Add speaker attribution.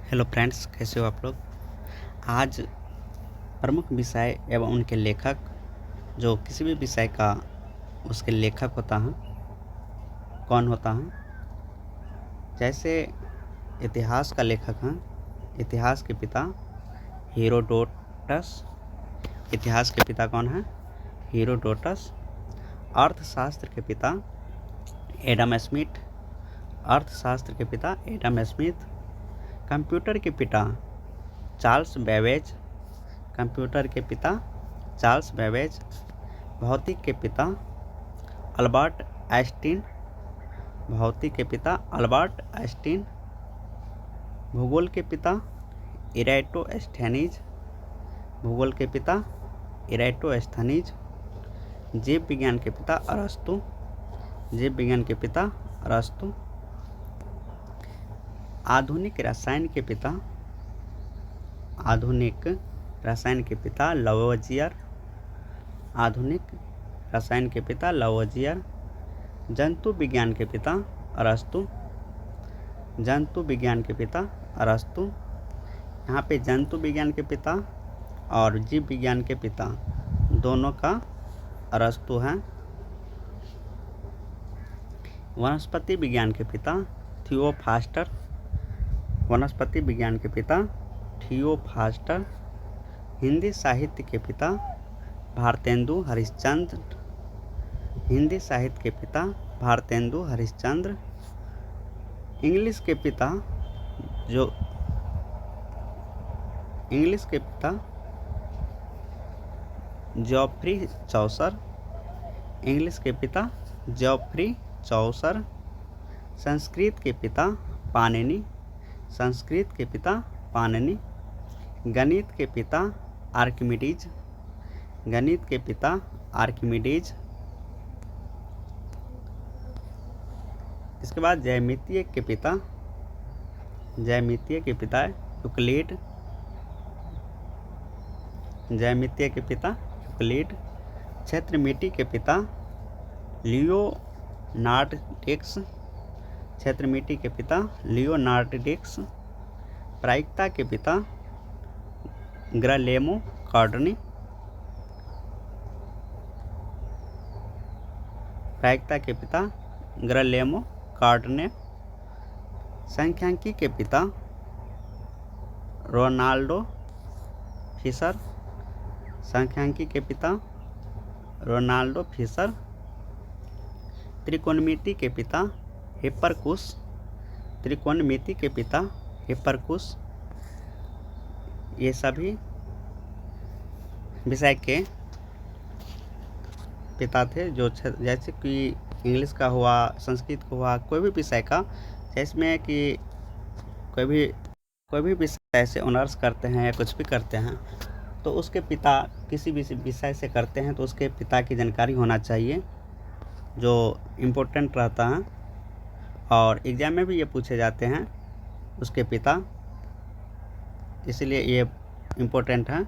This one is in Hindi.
Speaker 1: हेलो फ्रेंड्स, कैसे हो आप लोग। आज प्रमुख विषय एवं उनके लेखक, जो किसी भी विषय का उसके लेखक होता है, कौन होता है। जैसे इतिहास का लेखक है, इतिहास के पिता हेरोडोटस। इतिहास के पिता कौन है? हेरोडोटस। अर्थशास्त्र के पिता एडम स्मिथ। अर्थशास्त्र के पिता एडम स्मिथ। कंप्यूटर के पिता चार्ल्स बेबेज। कंप्यूटर के पिता चार्ल्स बेबेज। भौतिक के पिता अल्बर्ट आइंस्टीन। भौतिक के पिता अल्बर्ट आइंस्टीन। भूगोल के पिता इरेटोस्थेनीज। भूगोल के पिता इरेटोस्थेनीज। जीव विज्ञान के पिता अरस्तु। जीव विज्ञान के पिता अरस्तु। आधुनिक रसायन के पिता आधुनिक रसायन के पिता लवोजियर। आधुनिक रसायन के पिता लवोजियर। जंतु विज्ञान के पिता अरस्तु। जंतु विज्ञान के पिता अरस्तु। यहाँ पे जंतु विज्ञान के पिता और जीव विज्ञान के पिता दोनों का अरस्तु है। वनस्पति विज्ञान के पिता थियोफास्टर। वनस्पति विज्ञान के पिता थियोफास्टर। हिंदी साहित्य के पिता भारतेंदु हरिश्चंद्र। हिंदी साहित्य के पिता भारतेंदु हरिश्चंद्र। इंग्लिश के पिता जॉफ्री चौसर। इंग्लिश के पिता जॉफ्री चौसर। संस्कृत के पिता पाणिनि। संस्कृत के पिता पाणिनि। गणित के पिता आर्किमिडीज। गणित के पिता आर्किमिडीज। इसके बाद ज्यामितीय के पिता यूक्लिड। ज्यामितीय के पिता यूक्लिड। क्षेत्रमिति के पिता लियोनार्डिक्स। क्षेत्रमिति के पिता लियोनार्डिक्स। प्रायिकता के पिता ग्रालेमो कार्डनी। प्रायिकता के पिता ग्रालेमो कार्डने। सांख्यिकी के पिता रोनाल्डो फिशर। सांख्यिकी के पिता रोनाल्डो फिशर। त्रिकोणमिति के पिता हिप्परकुस। त्रिकोणमिति के पिता हिप्परकुस। ये सभी विषय के पिता थे, जो जैसे कि इंग्लिश का हुआ, संस्कृत का हुआ, कोई भी विषय का, जिसमें कि कोई भी विषय से ऑनर्स करते हैं या कुछ भी करते हैं, तो उसके पिता किसी भी विषय से करते हैं तो उसके पिता की जानकारी होना चाहिए, जो इम्पोर्टेंट रहता है। और एग्ज़ाम में भी ये पूछे जाते हैं उसके पिता, इसलिए ये इम्पोर्टेंट है।